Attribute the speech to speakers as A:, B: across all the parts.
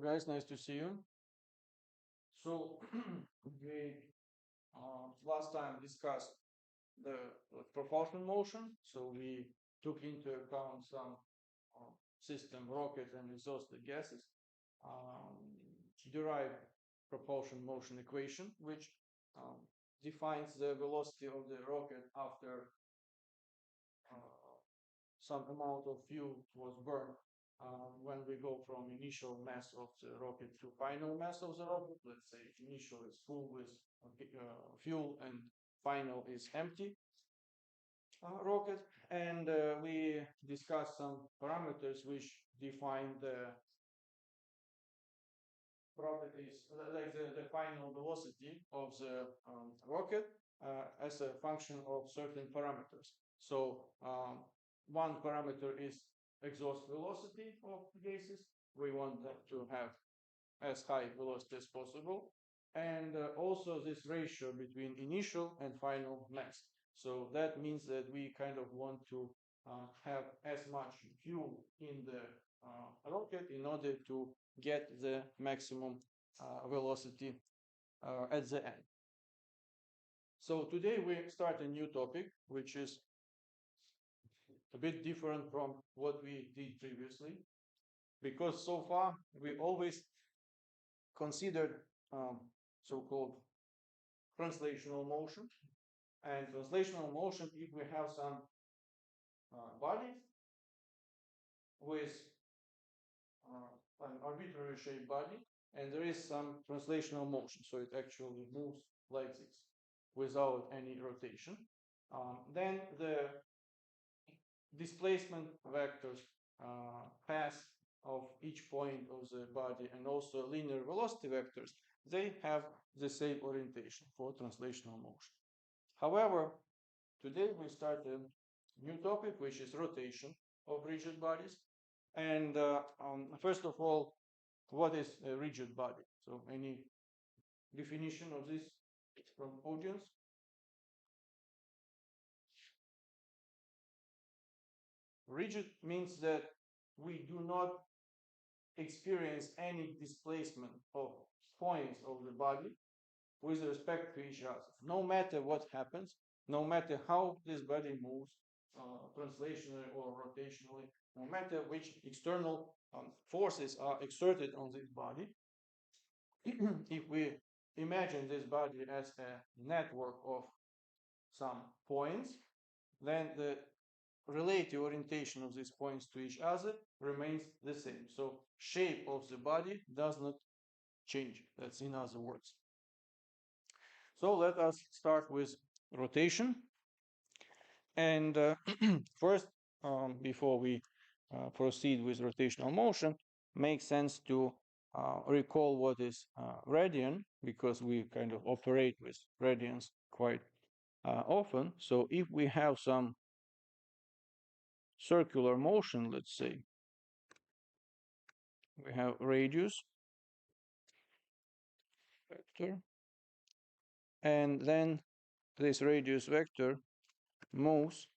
A: guys, nice to see you. So we last time discussed the propulsion motion. So we took into account some system rocket and exhausted gases, derived propulsion motion equation, which defines the velocity of the rocket after some amount of fuel was burned when we go from initial mass of the rocket to final mass of the rocket. Let's say initial is full with fuel and final is empty rocket. And we discussed some parameters which define the properties, like the final velocity of the rocket as a function of certain parameters. So one parameter is exhaust velocity of gases. We want them to have as high velocity as possible. And also this ratio between initial and final mass. So that means that we kind of want to have as much fuel in the rocket in order to get the maximum velocity at the end. So today we start a new topic, which is a bit different from what we did previously, because so far we always considered so-called translational motion. And translational motion, if we have some body with an arbitrary shaped body, and there is some translational motion, so it actually moves like this without any rotation, then the displacement vectors pass of each point of the body and also linear velocity vectors, they have the same orientation for translational motion. However, today we start a new topic, which is rotation of rigid bodies. And first of all, what is a rigid body? So any definition of this from audience? Rigid means that we do not experience any displacement of points of the body with respect to each other. No matter what happens, no matter how this body moves, translationally or rotationally, no matter which external forces are exerted on this body, if we imagine this body as a network of some points, then the relative orientation of these points to each other remains the same. So shape of the body does not change. That's in other words. So let us start with rotation. And first, before we proceed with rotational motion, makes sense to recall what is radian, because we kind of operate with radians quite often. So if we have some circular motion, let's say, we have radius vector, and then this radius vector moves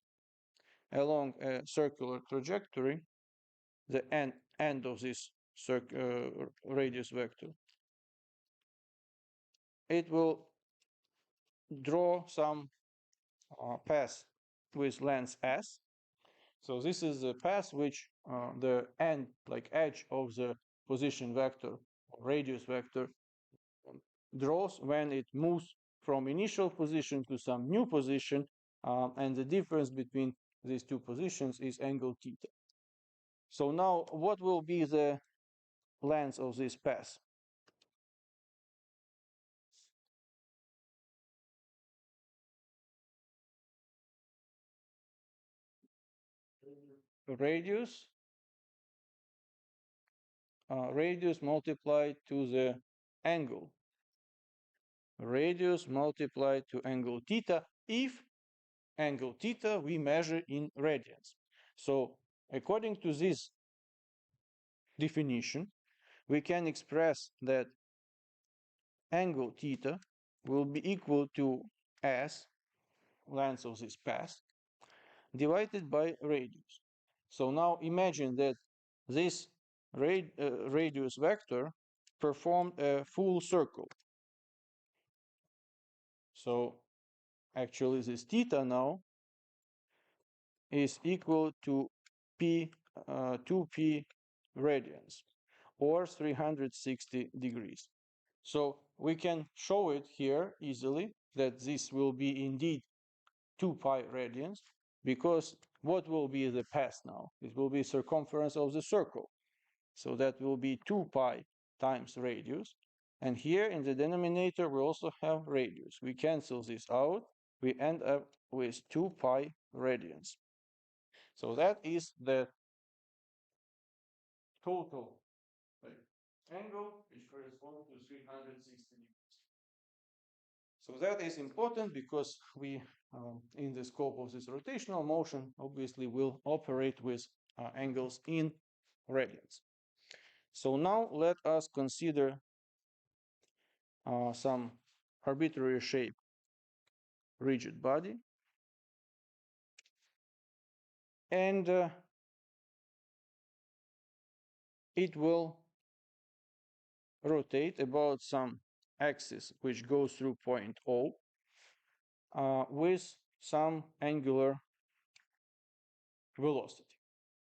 A: along a circular trajectory, the end of this radius vector. It will draw some path with length s. So this is the path which the end, like edge of the position vector, radius vector, draws when it moves from initial position to some new position, and the difference between these two positions is angle theta. So now what will be the length of this path? Radius multiplied to the angle. Radius multiplied to angle theta, if angle theta we measure in radians. So according to this definition, we can express that angle theta will be equal to s, length of this path, divided by radius. So now imagine that this radius vector performed a full circle. So actually this theta now is equal to 2p radians, or 360 degrees. So we can show it here easily that this will be indeed 2 pi radians, because what will be the path now? It will be circumference of the circle. So that will be 2 pi times radius. And here in the denominator, we also have radius. We cancel this out. We end up with 2 pi radians. So that is the total angle, which corresponds to 360 degrees. So that is important because we, in the scope of this rotational motion, obviously will operate with angles in radians. So now let us consider some arbitrary shape rigid body. And it will rotate about some axis which goes through point O with some angular velocity.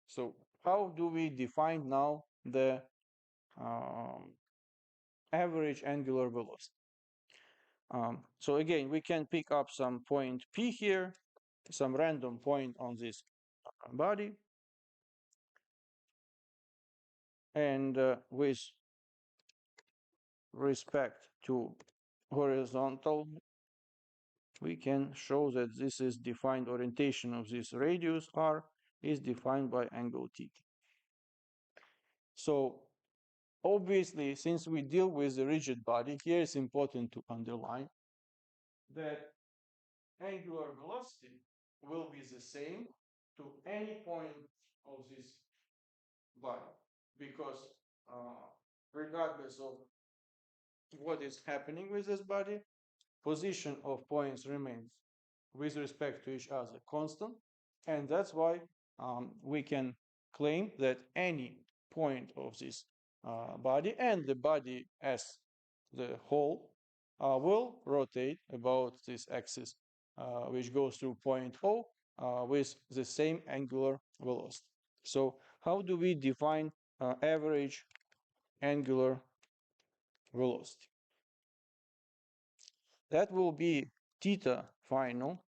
A: So how do we define now the average angular velocity? So again, we can pick up some point P here, some random point on this body, and with respect to horizontal, we can show that this is defined orientation of this radius r is defined by angle theta. So obviously, since we deal with the rigid body, here it's important to underline that angular velocity will be the same to any point of this body, because regardless of what is happening with this body, position of points remains with respect to each other constant, and that's why we can claim that any point of this body and the body as the whole will rotate about this axis which goes through point O with the same angular velocity. So how do we define average angular velocity? That will be theta final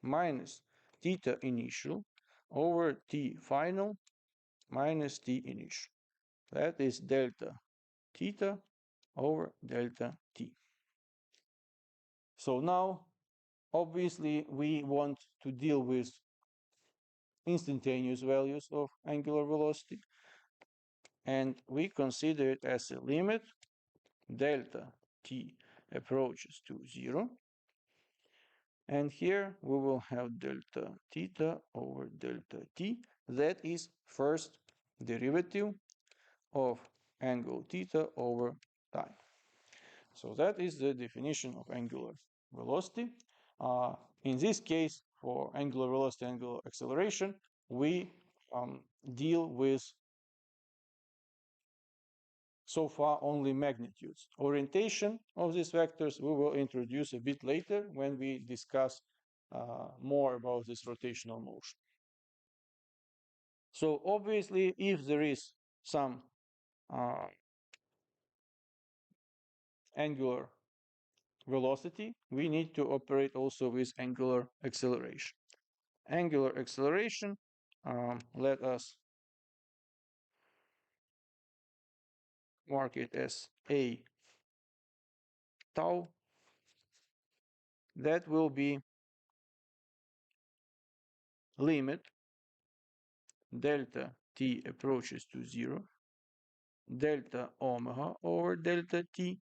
A: minus theta initial over t final minus t initial. That is delta theta over delta t. So now, obviously, we want to deal with instantaneous values of angular velocity, and we consider it as a limit delta t approaches to 0. And here we will have delta theta over delta t. That is first derivative of angle theta over time. So that is the definition of angular velocity. In this case, for angular velocity, angular acceleration, we deal with so far only magnitudes. Orientation of these vectors we will introduce a bit later when we discuss more about this rotational motion. So obviously, if there is some angular velocity, we need to operate also with angular acceleration. Angular acceleration, let us mark it as a tau. That will be limit delta t approaches to 0, delta omega over delta t,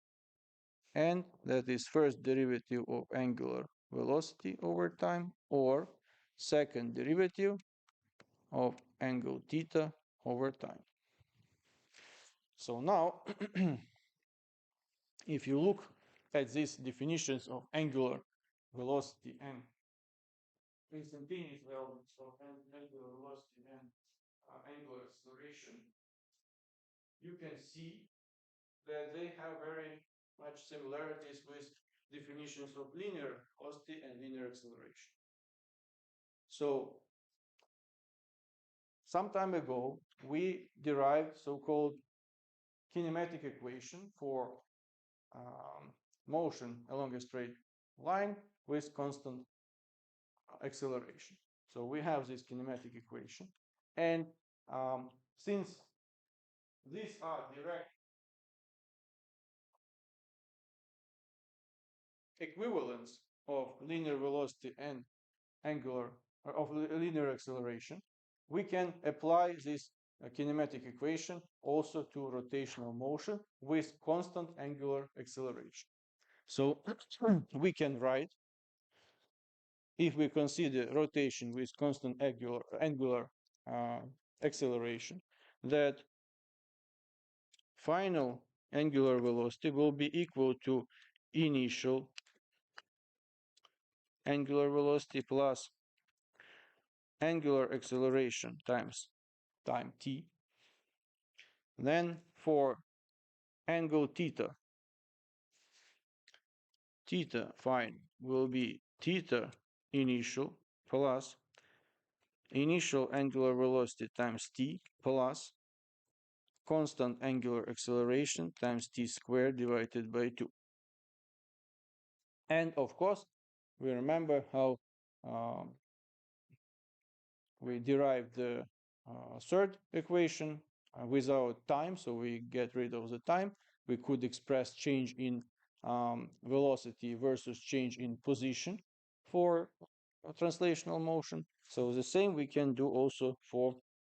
A: and that is first derivative of angular velocity over time, or second derivative of angle theta over time. So now, if you look at these definitions of angular velocity and instantaneous values of angular velocity and angular acceleration, you can see that they have very much similarities with definitions of linear velocity and linear acceleration. So some time ago, we derived so-called kinematic equation for motion along a straight line with constant acceleration. So we have this kinematic equation. And since these are direct equivalents of linear velocity and angular of linear acceleration, we can apply this kinematic equation also to rotational motion with constant angular acceleration. So we can write, if we consider rotation with constant angular acceleration, that final angular velocity will be equal to initial angular velocity plus angular acceleration times time t. Then for angle theta final will be theta initial plus initial angular velocity times t plus constant angular acceleration times t squared divided by 2. And of course, we remember how we derived the third equation without time, so we get rid of the time. We could express change in velocity versus change in position for translational motion. So the same we can do also for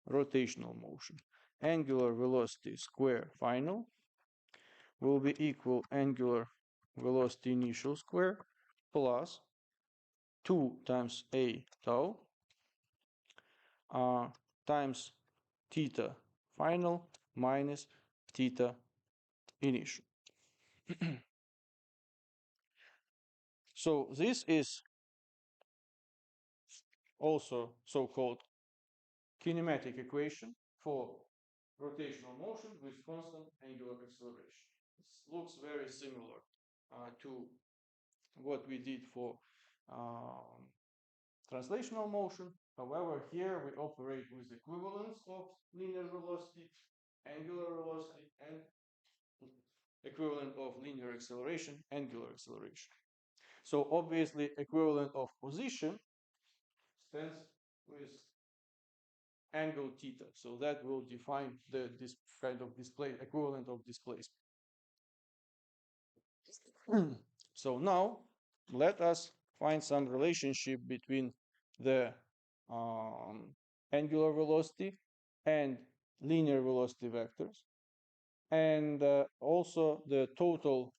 A: rotational motion. Angular velocity square final will be equal angular velocity initial square plus 2 times a tau times theta final minus theta initial. So this is also so-called kinematic equation for rotational motion with constant angular acceleration. This looks very similar to what we did for translational motion. However, here we operate with equivalence of linear velocity, angular velocity, and equivalent of linear acceleration, angular acceleration. So obviously, equivalent of position stands with angle theta. So that will define this kind of display, equivalent of displacement. So now let us find some relationship between the angular velocity and linear velocity vectors, and also the total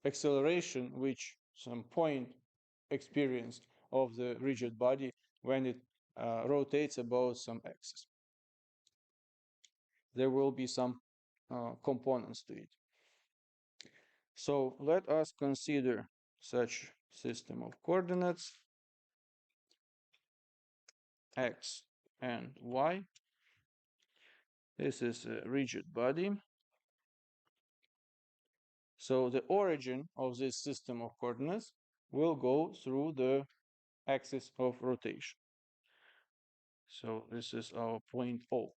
A: acceleration which some point experienced of the rigid body when it rotates about some axis. There will be some components to it. So let us consider such system of coordinates x and y. This is a rigid body. So the origin of this system of coordinates will go through the axis of rotation. So this is our point O.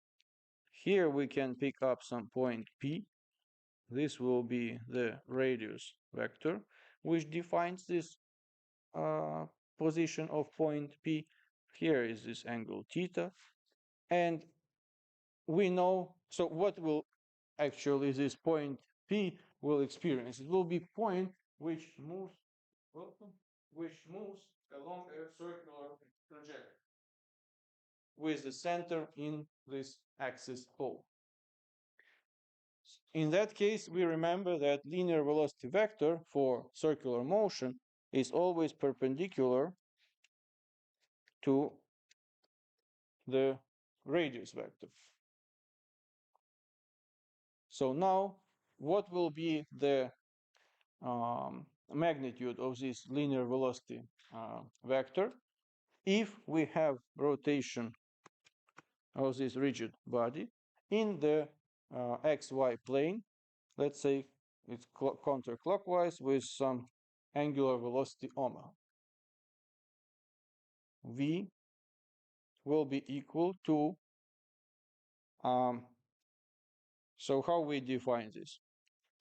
A: Here we can pick up some point P. This will be the radius vector, which defines this position of point P. Here is this angle theta. And we know, so what will actually this point P will experience? It will be point which moves along a circular trajectory with the center in this axis O. In that case, we remember that linear velocity vector for circular motion is always perpendicular to the radius vector. So now, what will be the magnitude of this linear velocity vector if we have rotation of this rigid body in the xy plane let's say it's counterclockwise with some angular velocity omega. V will be equal to, so how we define this?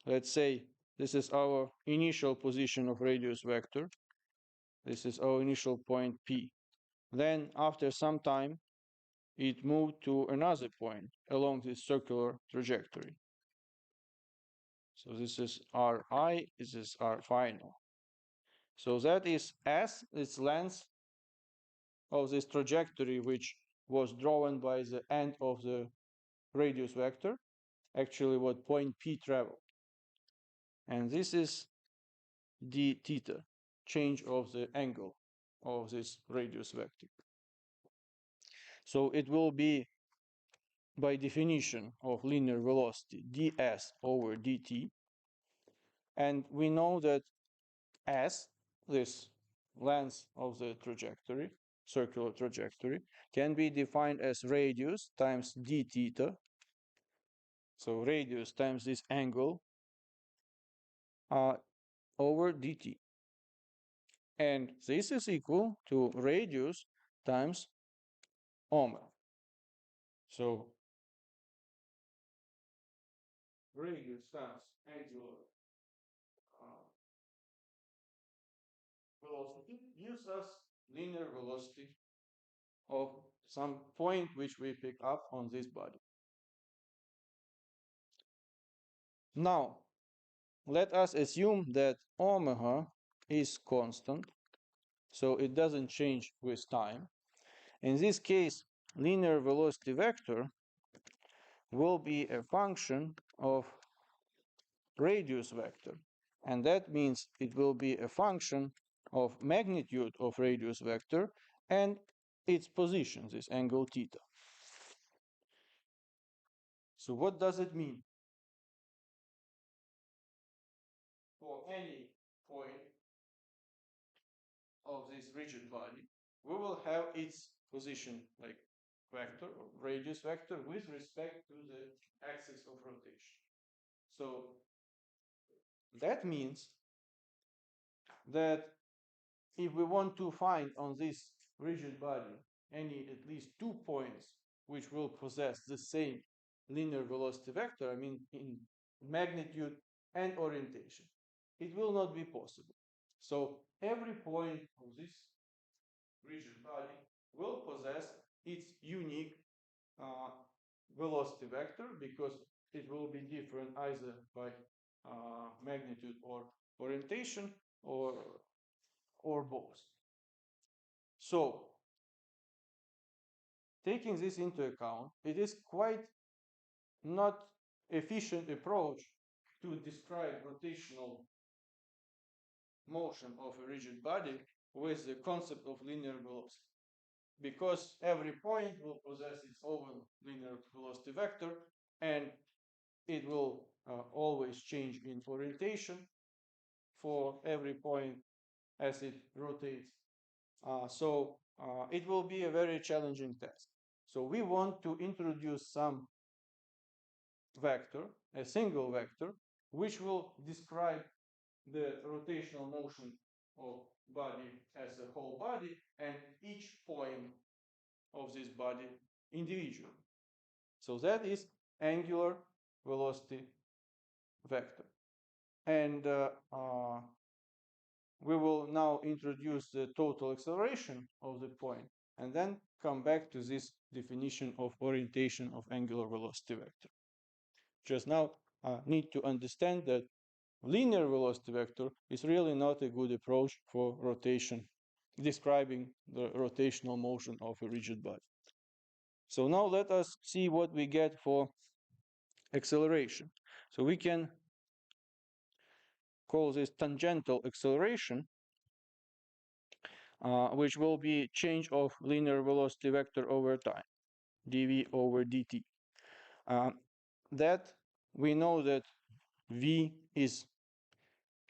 A: Let's say this is our initial position of radius vector. This is our initial point P. Then after some time, it moved to another point along this circular trajectory. So this is Ri, this is R final. So that is S, its length of this trajectory, which was drawn by the end of the radius vector, actually what point P traveled. And this is d theta, change of the angle of this radius vector. So it will be, by definition of linear velocity, ds over dt. And we know that s, this length of the trajectory, circular trajectory, can be defined as radius times d theta. So radius times this angle over dt. And this is equal to radius times omega. So radius times angular velocity gives us linear velocity of some point which we pick up on this body. Now, let us assume that omega is constant, so it doesn't change with time. In this case, linear velocity vector will be a function of radius vector. And that means it will be a function of magnitude of radius vector and its position, this angle theta. So what does it mean? For any point of this rigid body, we will have its position like vector or radius vector with respect to the axis of rotation. So that means that if we want to find on this rigid body any at least 2 points which will possess the same linear velocity vector, I mean in magnitude and orientation, it will not be possible. So every point of this rigid body will possess its unique velocity vector because it will be different either by magnitude or orientation or both. So taking this into account, it is quite not efficient approach to describe rotational motion of a rigid body with the concept of linear velocity, because every point will possess its own linear velocity vector and it will always change in orientation for every point as it rotates. So it will be a very challenging task. So we want to introduce some vector, a single vector, which will describe the rotational motion of body as a whole body and each point of this body individually. So that is angular velocity vector. And we will now introduce the total acceleration of the point and then come back to this definition of orientation of angular velocity vector. Just now, need to understand that linear velocity vector is really not a good approach for rotation, describing the rotational motion of a rigid body. So now let us see what we get for acceleration. So we can call this tangential acceleration, which will be change of linear velocity vector over time, dv over dt. That we know that v is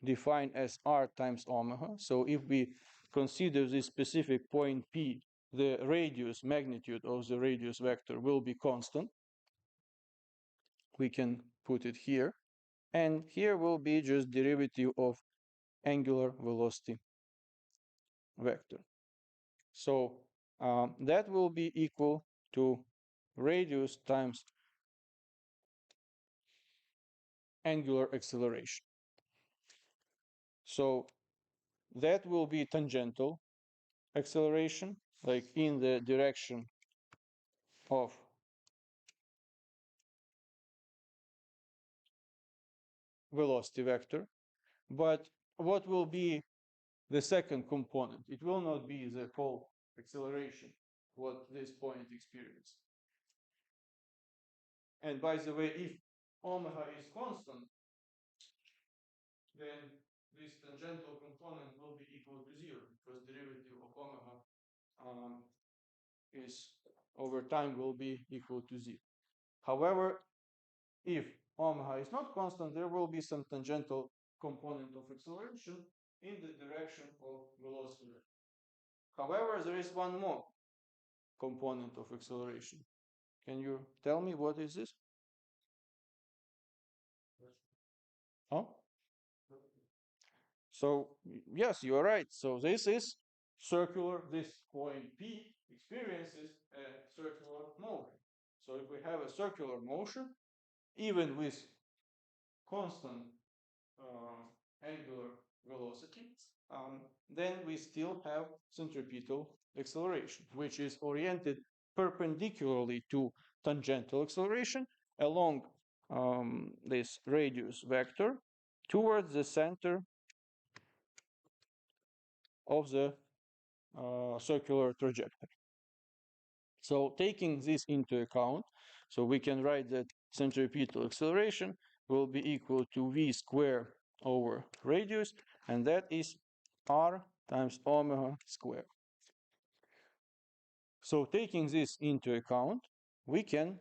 A: defined as r times omega. So if we consider this specific point P, the radius magnitude of the radius vector will be constant. We can put it here. And here will be just derivative of angular velocity vector. So that will be equal to radius times angular acceleration. So that will be tangential acceleration, like in the direction of velocity vector. But what will be the second component? It will not be the whole acceleration, what this point experiences. And by the way, if omega is constant, then this tangential component will be equal to zero, because derivative of omega is over time will be equal to zero. However, if omega is not constant, there will be some tangential component of acceleration in the direction of velocity. However, there is one more component of acceleration. Can you tell me what is this? Oh? So, yes, you are right. So this is circular, this point P experiences a circular motion. So if we have a circular motion, even with constant angular velocity, then we still have centripetal acceleration, which is oriented perpendicularly to tangential acceleration along this radius vector towards the center of the circular trajectory. So taking this into account, so we can write that centripetal acceleration will be equal to v squared over radius, and that is r times omega squared. So taking this into account, we can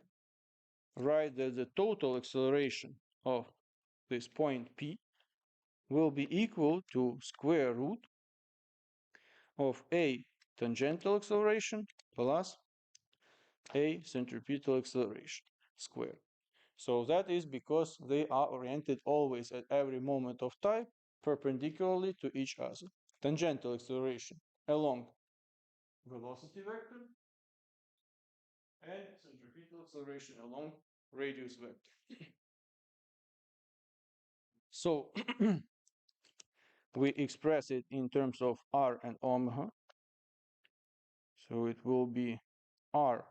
A: write that the total acceleration of this point P will be equal to square root of a tangential acceleration plus a centripetal acceleration squared. So that is because they are oriented always at every moment of time perpendicularly to each other. Tangential acceleration along velocity vector and centripetal acceleration along radius vector. So we express it in terms of r and omega. So it will be r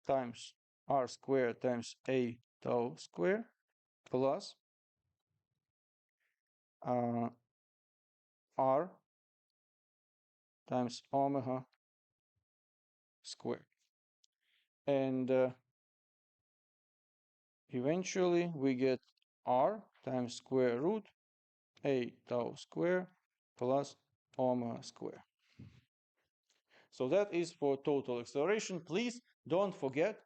A: times r squared times a tau squared plus r times omega squared. And eventually we get r times square root a tau squared plus omega squared. So that is for total acceleration. Please don't forget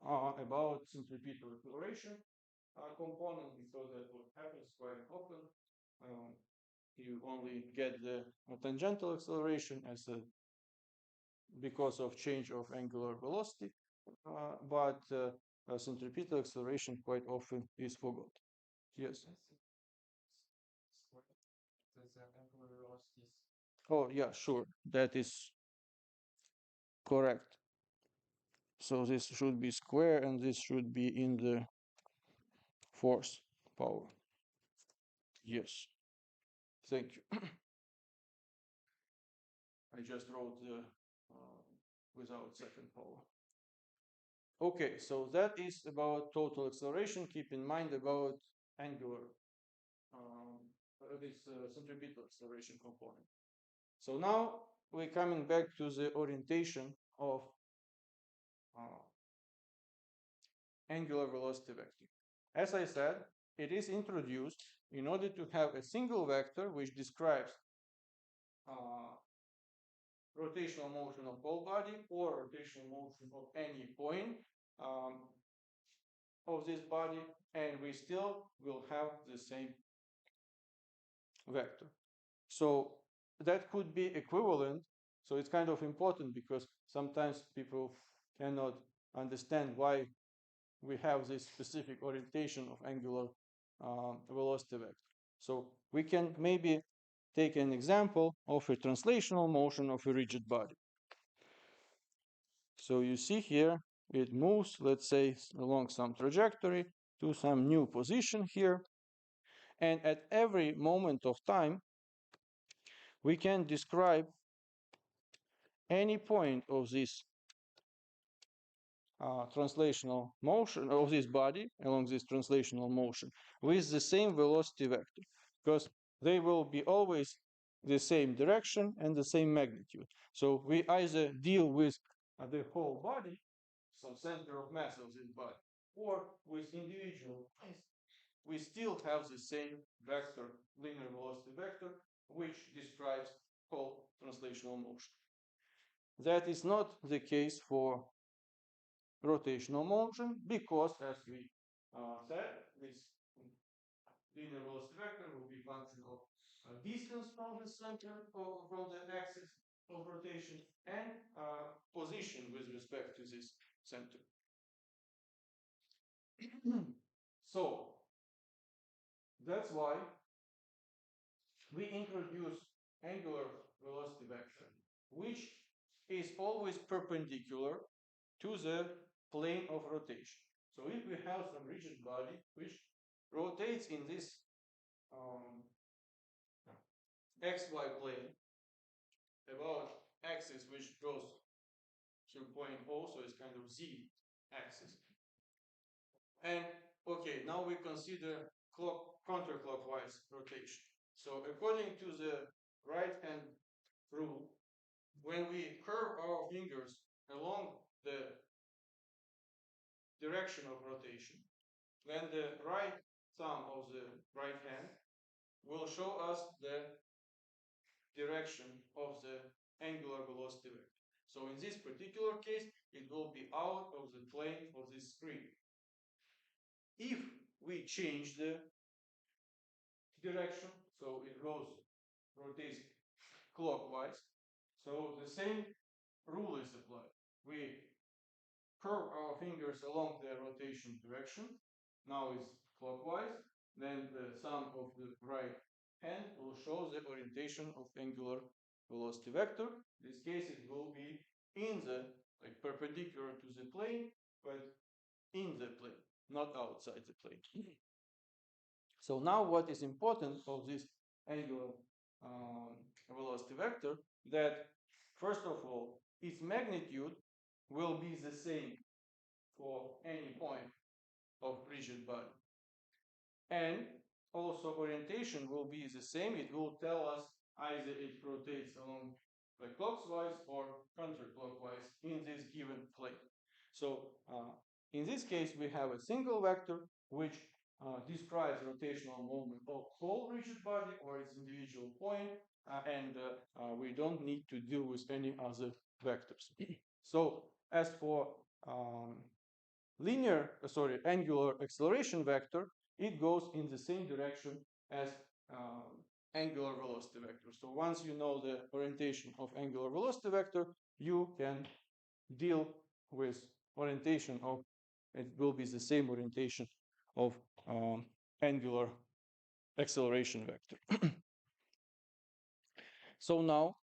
A: about centripetal acceleration component, because that what happens quite often. You only get the tangential acceleration as a because of change of angular velocity, but centripetal acceleration quite often is forgot. Yes. Oh, yeah, sure. That is correct. So this should be square and this should be in the fourth power. Yes. Thank you. I just wrote the without second power. Okay, so that is about total acceleration. Keep in mind about angular, this centripetal acceleration component. So now we're coming back to the orientation of angular velocity vector. As I said, it is introduced in order to have a single vector which describes rotational motion of whole body or rotational motion of any point of this body, and we still will have the same vector. So that could be equivalent. So it's kind of important because sometimes people cannot understand why we have this specific orientation of angular velocity vector. So we can maybe take an example of a translational motion of a rigid body. So you see here, it moves, let's say, along some trajectory to some new position here. And at every moment of time, we can describe any point of this translational motion of this body along this translational motion with the same velocity vector, because they will be always the same direction and the same magnitude. So we either deal with the whole body, some center of mass of this body, or with individual points, we still have the same vector, linear velocity vector, which describes whole translational motion. That is not the case for rotational motion because, as we said, this linear velocity vector will be function of distance from the center from the axis of rotation and position with respect to this center. So that's why we introduce angular velocity vector, which is always perpendicular to the plane of rotation. So if we have some rigid body which rotates in this xy plane about axis which goes to point O, so it's kind of z axis. And okay, now we consider counterclockwise rotation. So according to the right hand rule, when we curve our fingers along the direction of rotation, then the right thumb of the right hand will show us the direction of the angular velocity vector. So in this particular case, it will be out of the plane of this screen. If we change the direction, so it rotates clockwise, so the same rule is applied. We curve our fingers along the rotation direction. Now it's clockwise. Then the thumb of the right hand will show the orientation of angular velocity vector. In this case, it will be in the, like, perpendicular to the plane, but in the plane, not outside the plane. So now what is important of this angular velocity vector, that first of all, its magnitude will be the same for any point of rigid body. And also orientation will be the same. It will tell us either it rotates along clockwise or counterclockwise in this given plane. So in this case, we have a single vector which describes rotational moment of whole rigid body or its individual point, and we don't need to deal with any other vectors. So as for angular acceleration vector, it goes in the same direction as angular velocity vector. So once you know the orientation of angular velocity vector, you can deal with orientation of, it will be the same orientation of angular acceleration vector. So now,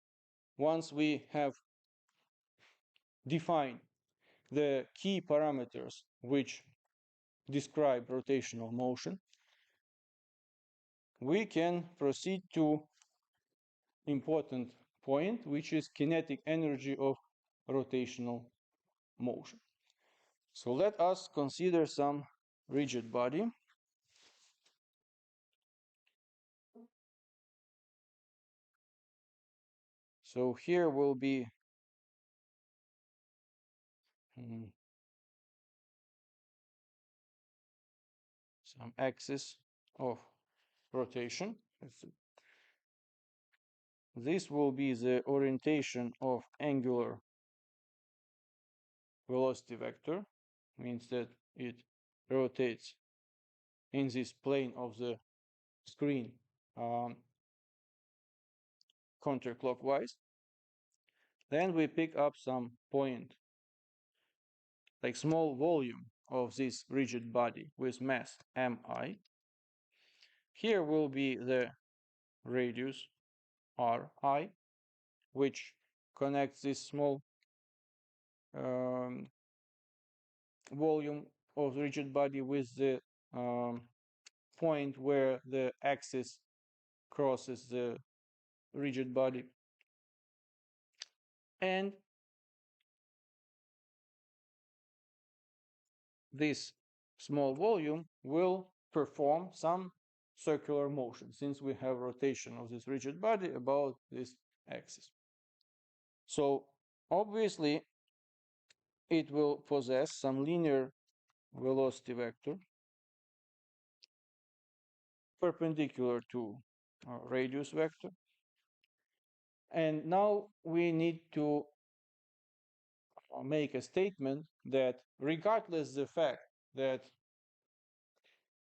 A: once we have defined the key parameters which describe rotational motion, we can proceed to important point, which is kinetic energy of rotational motion. So let us consider some rigid body. So here will be some axis of rotation. This will be the orientation of angular velocity vector, means that it rotates in this plane of the screen counterclockwise. Then we pick up some point, like small volume of this rigid body with mass mi. Here will be the radius Ri, which connects this small um, volume of the rigid body with the um, point where the axis crosses the rigid body. And this small volume will perform some circular motion since we have rotation of this rigid body about this axis. So obviously it will possess some linear velocity vector perpendicular to radius vector. And now we need to make a statement that regardless the fact that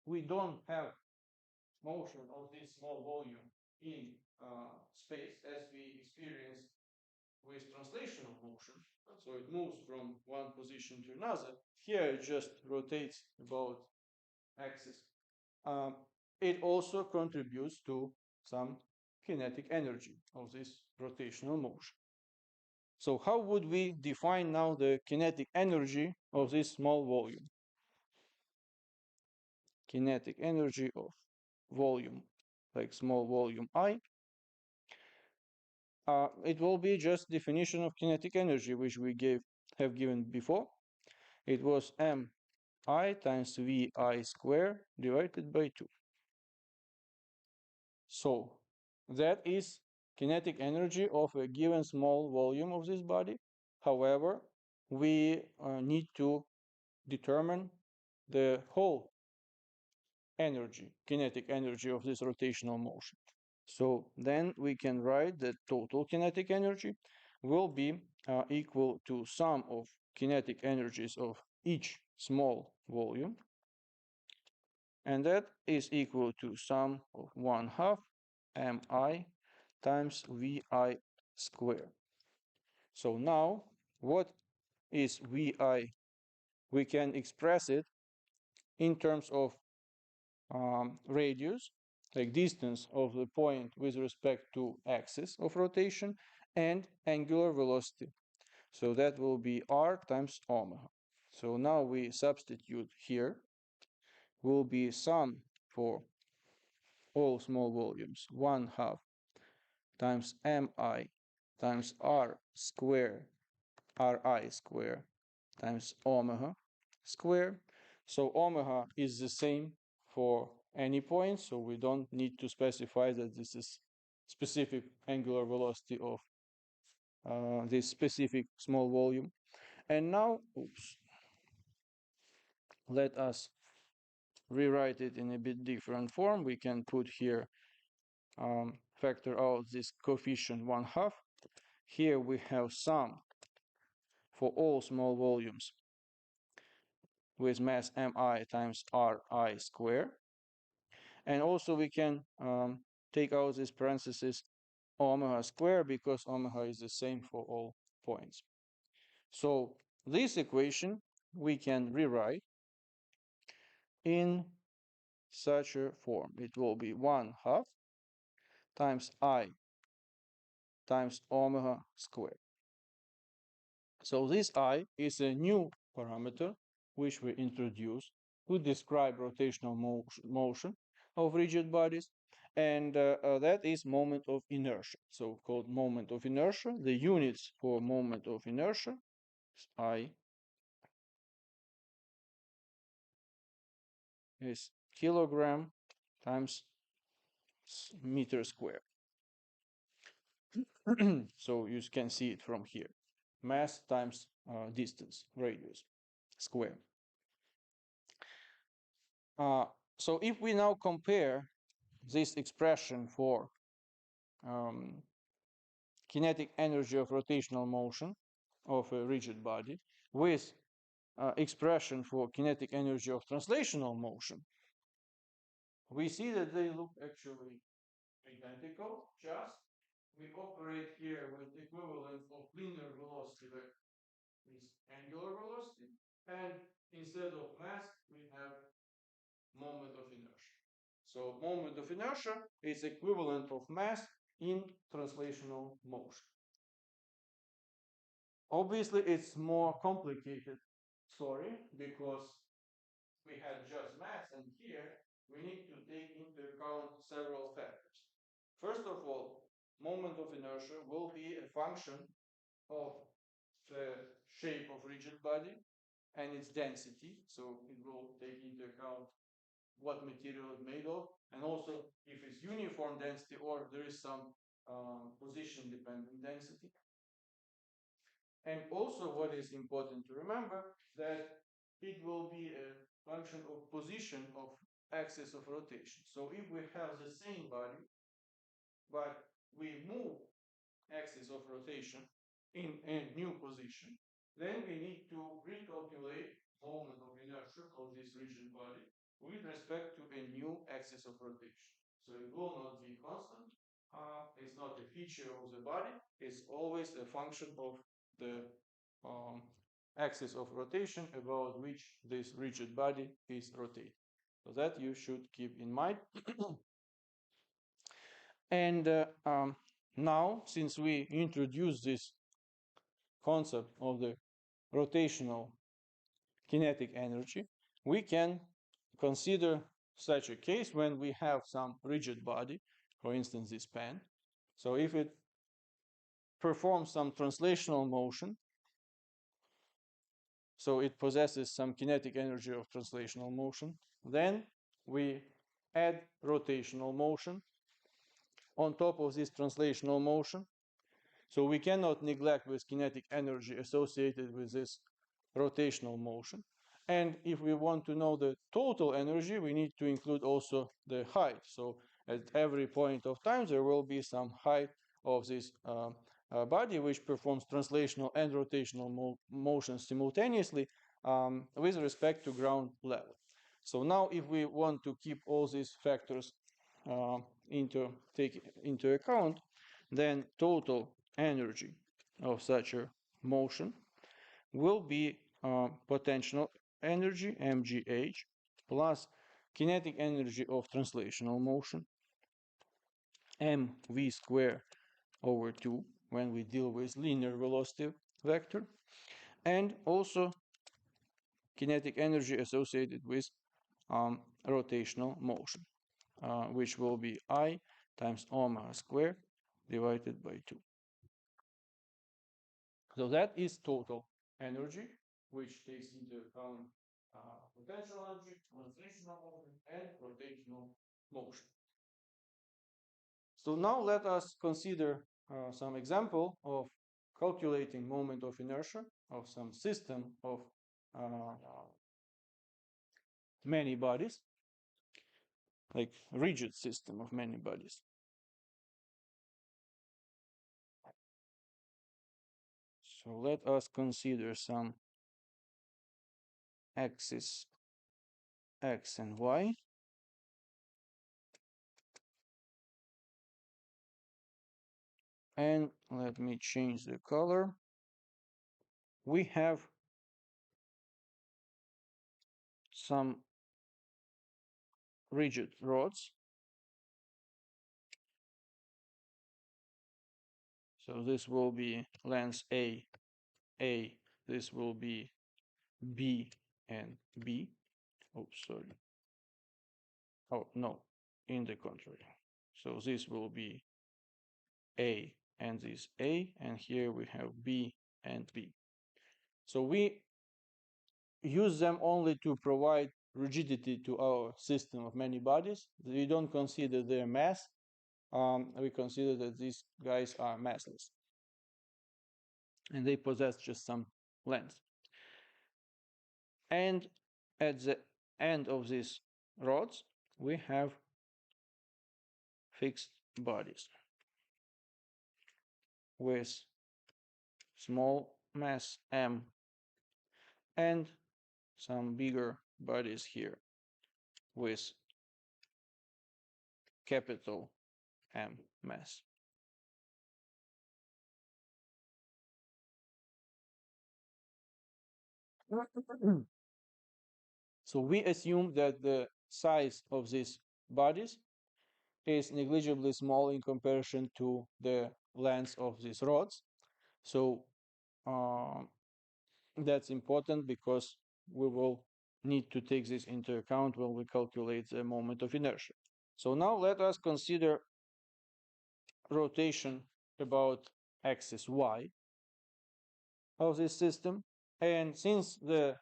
A: we don't have motion of this small volume in space as we experience with translational motion, so it moves from one position to another, here it just rotates about axis. Um, it also contributes to some kinetic energy of this rotational motion. So how would we define now the kinetic energy of this small volume? Kinetic energy of volume, like small volume I. It will be just definition of kinetic energy, which we have given before. It was mi times vi squared divided by 2. So that is kinetic energy of a given small volume of this body. However, we need to determine the whole energy, kinetic energy of this rotational motion. So then we can write that total kinetic energy will be equal to sum of kinetic energies of each small volume, and that is equal to sum of 1/2 mi times vi squared. So now what is vi? We can express it in terms of radius, like distance of the point with respect to axis of rotation, and angular velocity. So that will be r times omega. So now we substitute here, will be sum for all small volumes, 1/2 times mi times r square, ri square times omega square. So omega is the same for any point, so we don't need to specify that this is specific angular velocity of this specific small volume. And now, let us rewrite it in a bit different form. We can put here, factor out this coefficient 1/2. Here we have sum for all small volumes with mass mi times ri squared. And also we can take out this parenthesis omega squared because omega is the same for all points. So this equation we can rewrite in such a form. It will be 1/2 times I times omega squared. So this I is a new parameter which we introduce to describe rotational motion of rigid bodies, and that is moment of inertia, so-called moment of inertia. The units for moment of inertia is I is kilogram times meter square. So you can see it from here. Mass times distance, radius, square. So if we now compare this expression for kinetic energy of rotational motion of a rigid body with expression for kinetic energy of translational motion, we see that they look actually identical, just we operate here with equivalent of linear velocity with angular velocity, and instead of mass we have moment of inertia. So moment of of inertia is equivalent of mass in translational motion. Obviously, it's more complicated story because we had just mass, and here we need to take into account several factors. First of all, moment of inertia will be a function of the shape of rigid body and its density. So it will take into account what material is made of, and also if it's uniform density or there is some position dependent density. And also what is important to remember that it will be a function of position of axis of rotation. So if we have the same body, but we move axis of rotation in a new position, then we need to recalculate moment of inertia of this rigid body with respect to a new axis of rotation. So it will not be constant. It's not a feature of the body. It's always a function of the axis of rotation about which this rigid body is rotating. So that you should keep in mind. And now, since we introduced this concept of the rotational kinetic energy, we can consider such a case when we have some rigid body, for instance, this pen. So if it performs some translational motion, so it possesses some kinetic energy of translational motion, then we add rotational motion on top of this translational motion. So we cannot neglect this kinetic energy associated with this rotational motion. And if we want to know the total energy, we need to include also the height. So at every point of time, there will be some height of this body which performs translational and rotational motions simultaneously with respect to ground level. So now if we want to keep all these factors take into account, then total energy of such a motion will be potential energy, mgh, plus kinetic energy of translational motion, mv squared over 2, when we deal with linear velocity vector, and also kinetic energy associated with rotational motion, which will be I times omega squared divided by 2. So that is total energy, which takes into account potential energy, translational motion, and rotational motion. So now let us consider some example of calculating moment of inertia of some system of many bodies, like rigid system of many bodies. So let us consider some axis x and y. And let me change the color. We have some rigid rods. So this will be length A, this will be B and B. Oh, sorry. Oh, no, in the contrary. So this will be A and this A, and here we have B and B. So we use them only to provide rigidity to our system of many bodies. We don't consider their mass. We consider that these guys are massless. And they possess just some length. And at the end of these rods, we have fixed bodies with small mass m and some bigger bodies here with capital M mass. So we assume that the size of these bodies is negligibly small in comparison to the length of these rods. So that's important because we will need to take this into account when we calculate the moment of inertia. So now let us consider rotation about axis y of this system. And since the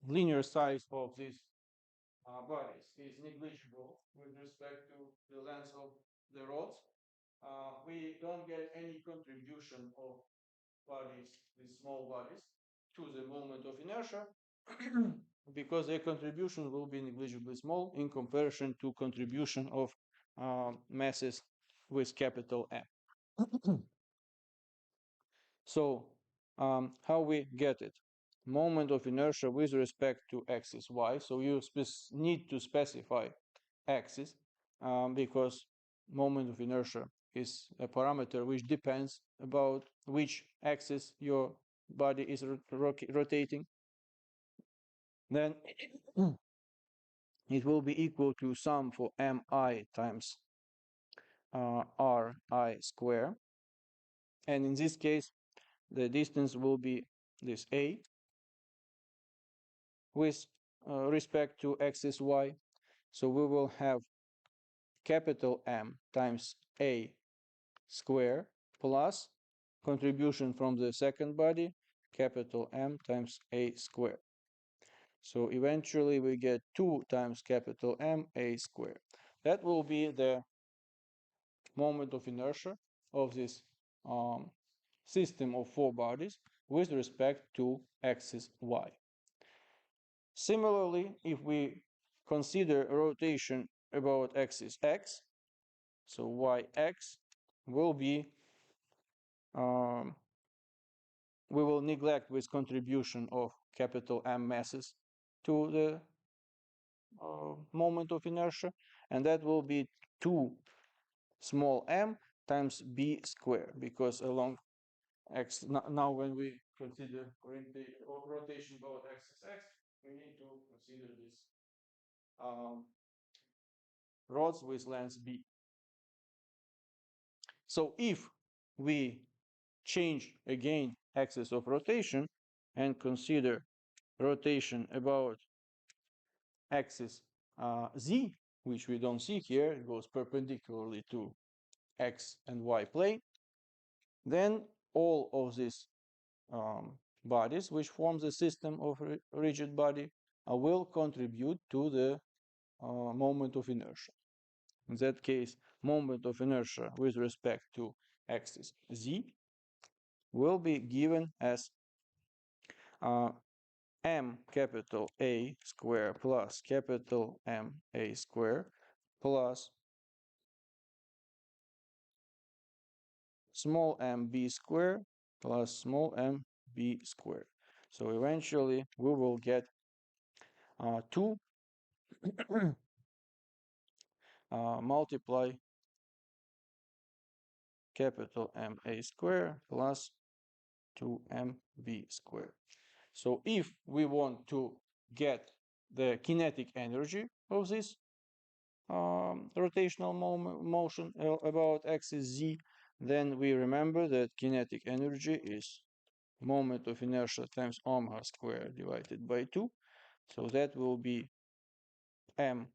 A: linear size of these bodies is negligible with respect to the length of the rods, we don't get any contribution of bodies, these small bodies, to the moment of inertia because their contribution will be negligibly small in comparison to contribution of masses with capital M. So how we get it? Moment of inertia with respect to axis y. So you need to specify axis because moment of inertia is a parameter which depends about which axis your body is rotating. Then it will be equal to sum for mi times ri square. And in this case, the distance will be this a with respect to axis y. So we will have capital M times a square plus contribution from the second body, capital M times a square. So eventually we get 2 times capital M a square. That will be the moment of inertia of this system of 4 bodies with respect to axis y. Similarly, if we consider rotation about axis x, so yx will be, we will neglect with contribution of capital M masses to the moment of inertia, and that will be 2 small m times b squared, because along x, now when we consider rotation about axis x, we need to consider this rods with length b. So if we change again axis of rotation and consider rotation about axis z, which we don't see here, it goes perpendicularly to x and y plane, then all of these bodies which form the system of rigid body will contribute to the moment of inertia. In that case, moment of inertia with respect to axis z will be given as m capital A square plus capital M A square plus small m b square plus small m b square. So eventually we will get 2 multiply capital M A square plus 2mb square. So if we want to get the kinetic energy of this rotational motion about axis z, then we remember that kinetic energy is moment of inertia times omega squared divided by 2. So that will be m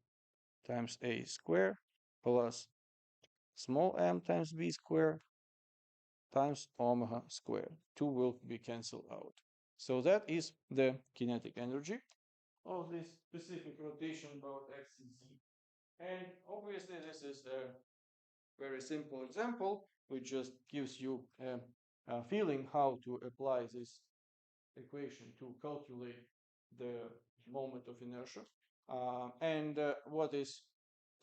A: times a square plus small m times b square times omega squared. 2 will be cancelled out. So that is the kinetic energy of this specific rotation about axis z. And obviously this is a very simple example which just gives you a feeling how to apply this equation to calculate the moment of inertia. And what is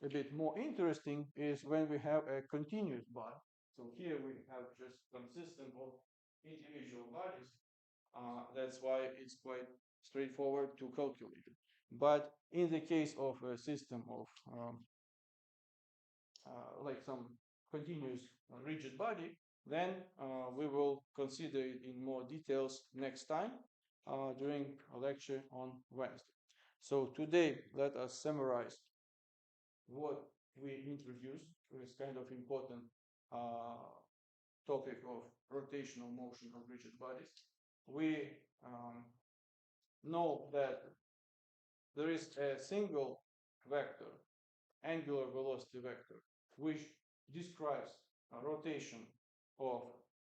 A: a bit more interesting is when we have a continuous body. So here we have just some system of individual bodies. That's why it's quite straightforward to calculate it. But in the case of a system of like some continuous rigid body, then we will consider it in more details next time during a lecture on Wednesday. So today, let us summarize what we introduced this kind of important topic of rotational motion of rigid bodies. We know that there is a single vector, angular velocity vector, which describes a rotation of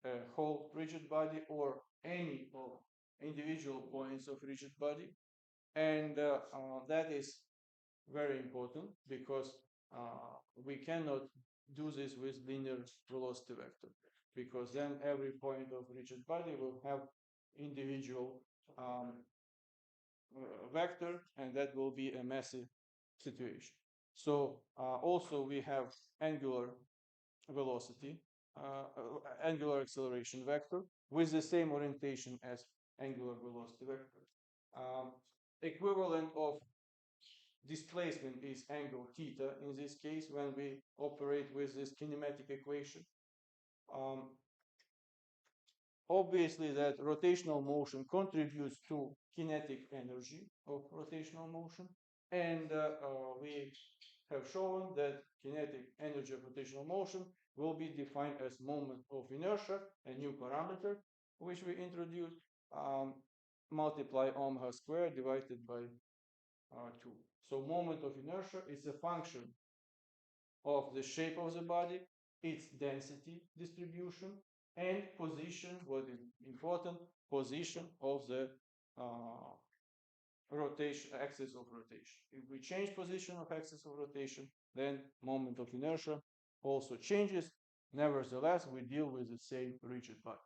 A: a whole rigid body or any of individual points of rigid body. And that is very important because we cannot do this with linear velocity vector, because then every point of rigid body will have individual vector, and that will be a messy situation. So also we have angular velocity, angular acceleration vector with the same orientation as angular velocity vector. Equivalent of displacement is angle theta in this case when we operate with this kinematic equation. Obviously that rotational motion contributes to kinetic energy of rotational motion, and we have shown that kinetic energy of rotational motion will be defined as moment of inertia, a new parameter which we introduced, multiply omega squared divided by 2. So moment of inertia is a function of the shape of the body, its density distribution, and position, what is important, position of the rotation, axis of rotation. If we change position of axis of rotation, then moment of inertia also changes. Nevertheless, we deal with the same rigid body.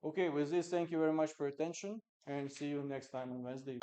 A: Okay, with this, thank you very much for your attention, and see you next time on Wednesday.